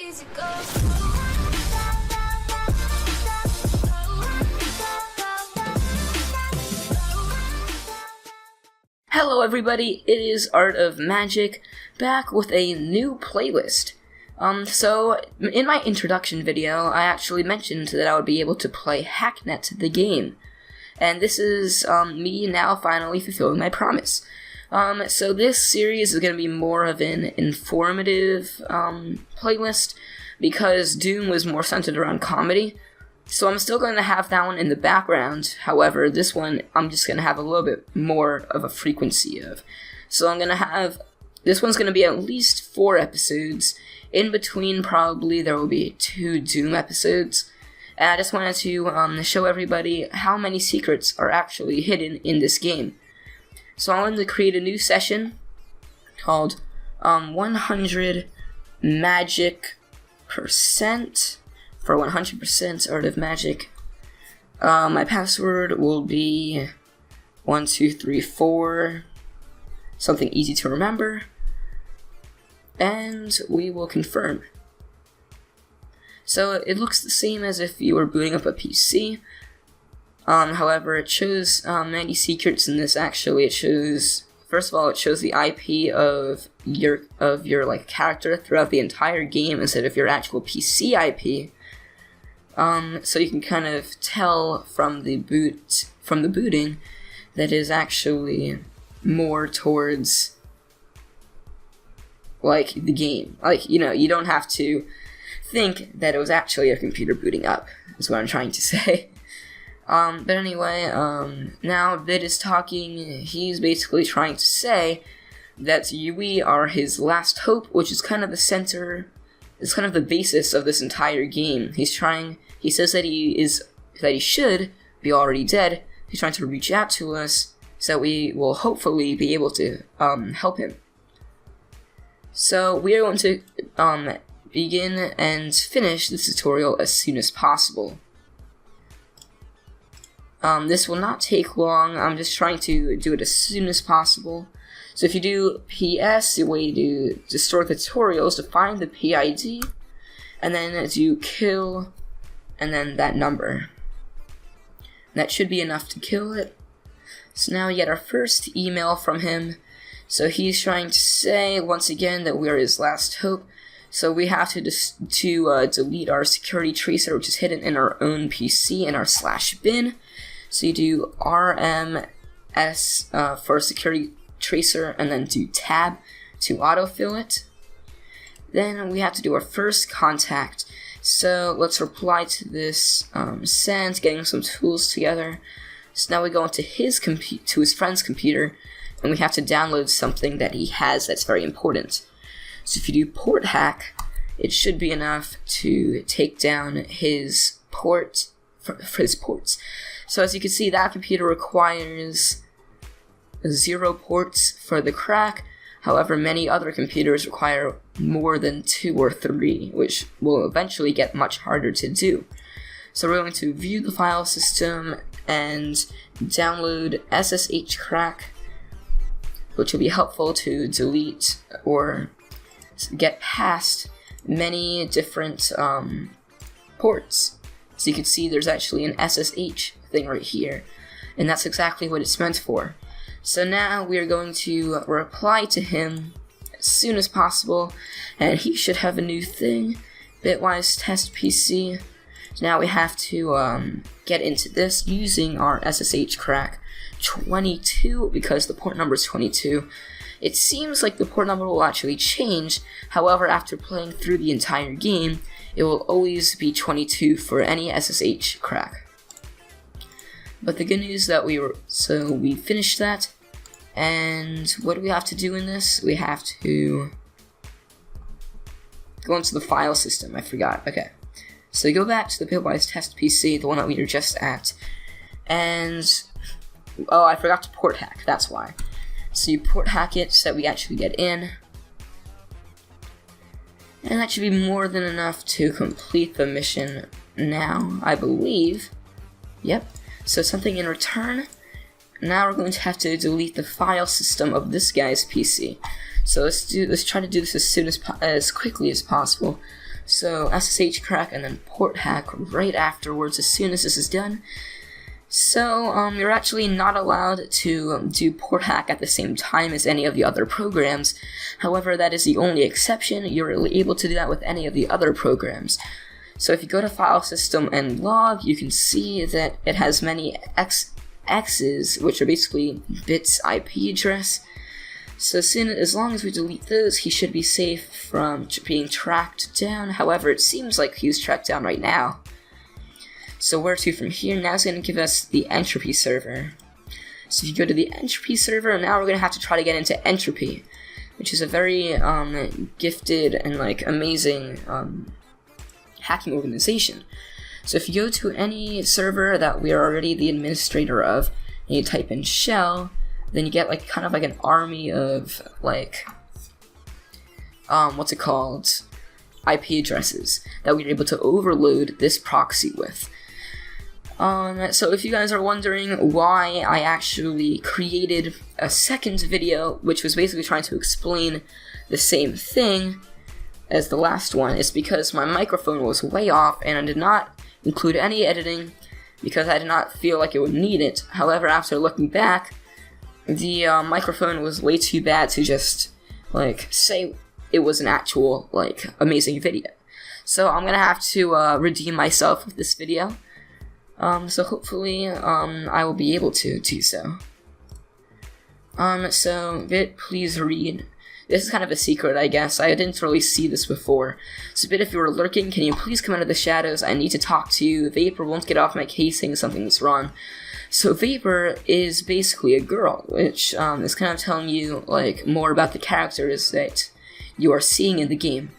easy go. Hello everybody, it is ArtxOfxMagic, back with a new playlist. So, in my introduction video, I actually mentioned that I would be able to play Hacknet, the game. And this is, me now finally fulfilling my promise. So this series is going to be more of an informative, playlist, because Doom was more centered around comedy. So I'm still going to have that one in the background. However, this one I'm just going to have a little bit more of a frequency of. So I'm going to have, this one's going to be at least 4 episodes. In between, probably there will be 2 Doom episodes. And I just wanted to show everybody how many secrets are actually hidden in this game. So I wanted to create a new session called 100 Magic percent. For 100% ArtxOfxMagic. My password will be 1234, something easy to remember, and we will confirm. So it looks the same as if you were booting up a PC. However, it shows many secrets in this. Actually, it shows, first of all, it shows the IP of your like character throughout the entire game instead of your actual PC IP. So you can kind of tell from the booting that is actually more towards like the game. Like, you know, you don't have to think that it was actually a computer booting up, is what I'm trying to say. But anyway, now Vid is talking. He's basically trying to say that we are his last hope, which is kind of the center. It's kind of the basis of this entire game. He says that he should be already dead. He's trying to reach out to us so that we will hopefully be able to help him. So we are going to begin and finish this tutorial as soon as possible. This will not take long. I'm just trying to do it as soon as possible. So if you do PS, the way to start the tutorial is to find the PID, and then do kill, and then that number. That should be enough to kill it. So now we get our first email from him. So he's trying to say, once again, that we are his last hope. So we have to delete our security tracer, which is hidden in our own PC in our /bin. So you do RMS for security tracer, and then do tab to autofill it. Then we have to do our first contact. So let's reply to this send, getting some tools together. So now we go into his friend's computer, and we have to download something that he has that's very important. So if you do port hack, it should be enough to take down his port for his ports. So as you can see, that computer requires 0 ports for the crack. However, many other computers require more than 2 or 3, which will eventually get much harder to do. So we're going to view the file system and download SSH crack, which will be helpful to delete or get past many different ports. So you can see there's actually an SSH thing right here, and that's exactly what it's meant for. So now we are going to reply to him as soon as possible, and he should have a new thing, bitwise test PC. So now we have to get into this using our SSH crack 22, because the port number is 22. It seems like the port number will actually change. However, after playing through the entire game, it will always be 22 for any SSH crack. But the good news that we finished that, and what do we have to do in this? We have to go into the file system. I forgot. Okay, so you go back to the bitwise test PC, the one that we were just at, and oh, I forgot to port hack. That's why. So you port hack it so that we actually get in, and that should be more than enough to complete the mission now, I believe. Yep. So something in return. Now we're going to have to delete the file system of this guy's PC. So let's try to do this as quickly as possible. So SSH crack and then port hack right afterwards as soon as this is done. So you're actually not allowed to do port hack at the same time as any of the other programs. However, that is the only exception. You're able to do that with any of the other programs. So if you go to file system and log, you can see that it has many X's, which are basically bits IP address. So as long as we delete those, he should be safe from being tracked down. However, it seems like he's tracked down right now. So where to from here? Now it's going to give us the entropy server. So if you go to the entropy server, now we're going to have to try to get into entropy, which is a very gifted and amazing hacking organization. So if you go to any server that we are already the administrator of, and you type in shell, then you get kind of an army of what's it called, IP addresses that we're able to overload this proxy with. So if you guys are wondering why I actually created a second video, which was basically trying to explain the same thing as the last one, it's because my microphone was way off and I did not include any editing because I did not feel like it would need it. However, after looking back, the microphone was way too bad to just say it was an actual amazing video. So I'm gonna have to redeem myself with this video. So hopefully I will be able to do so. So Bit, please read. This is kind of a secret, I guess. I didn't really see this before. So Bit, if you were lurking, can you please come out of the shadows? I need to talk to you. Vapor won't get off my case saying something's wrong. So Vapor is basically a girl, which is kind of telling you more about the characters that you are seeing in the game.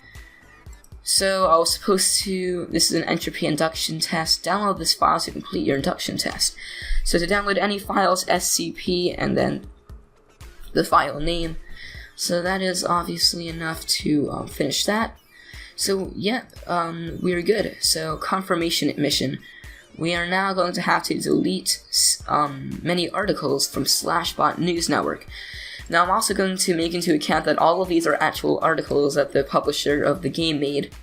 So I was supposed to, this is an entropy induction test, download this file to complete your induction test. So to download any files, SCP, and then the file name. So that is obviously enough to finish that. So yeah, we're good. So confirmation mission. We are now going to have to delete many articles from /bot news network. Now I'm also going to make into account that all of these are actual articles that the publisher of the game made.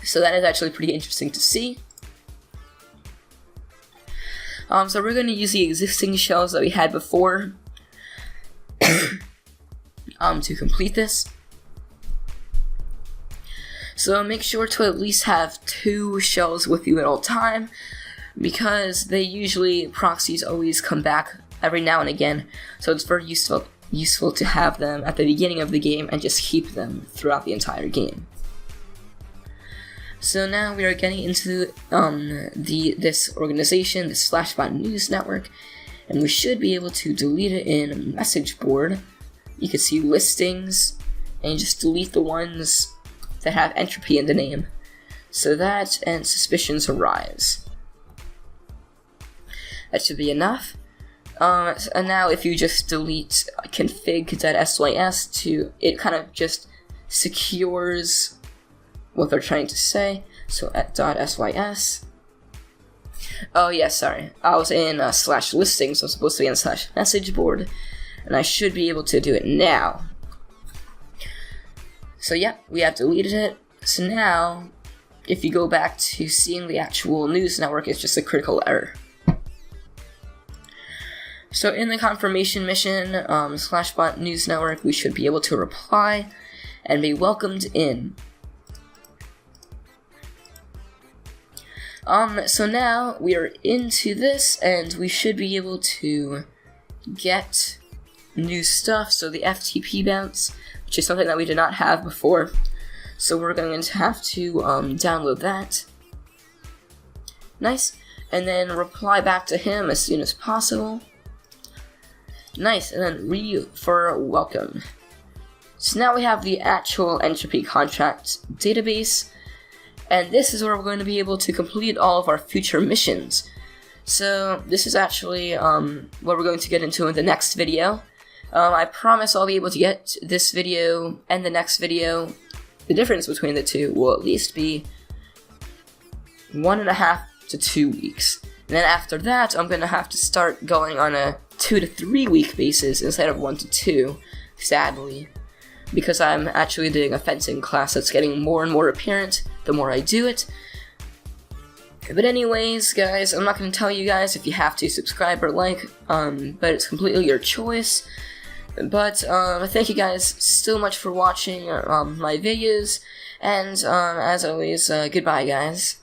So that is actually pretty interesting to see. So we're going to use the existing shells that we had before to complete this. So make sure to at least have 2 shells with you at all time, because proxies always come back every now and again, so it's very useful to have them at the beginning of the game and just keep them throughout the entire game. So now we are getting into this organization, this /bot news network, and we should be able to delete it in message board. You can see listings, and you just delete the ones that have entropy in the name, so that and suspicions arise. That should be enough. And now if you just delete config.sys, it kind of just secures what they're trying to say. So at .sys. Oh yeah, sorry. I was in /listings, so I'm supposed to be in /message board, and I should be able to do it now. So yeah, we have deleted it. So now, if you go back to seeing the actual news network, it's just a critical error. So in the confirmation mission, /bot news network, we should be able to reply and be welcomed in. So now we are into this, and we should be able to get new stuff. So the FTP bounce, which is something that we did not have before. So we're going to have to download that. Nice. And then reply back to him as soon as possible. Nice. And then for welcome. So now we have the actual entropy contract database. And this is where we're going to be able to complete all of our future missions. So this is actually what we're going to get into in the next video. I promise I'll be able to get this video and the next video. The difference between the two will at least be 1.5 to 2 weeks. And then after that, I'm going to have to start going on a 2 to 3 week basis instead of 1 to 2, sadly. because I'm actually doing a fencing class that's getting more and more apparent the more I do it. But anyways, guys, I'm not going to tell you guys if you have to subscribe or like, but it's completely your choice. But thank you guys so much for watching my videos, and as always, goodbye, guys.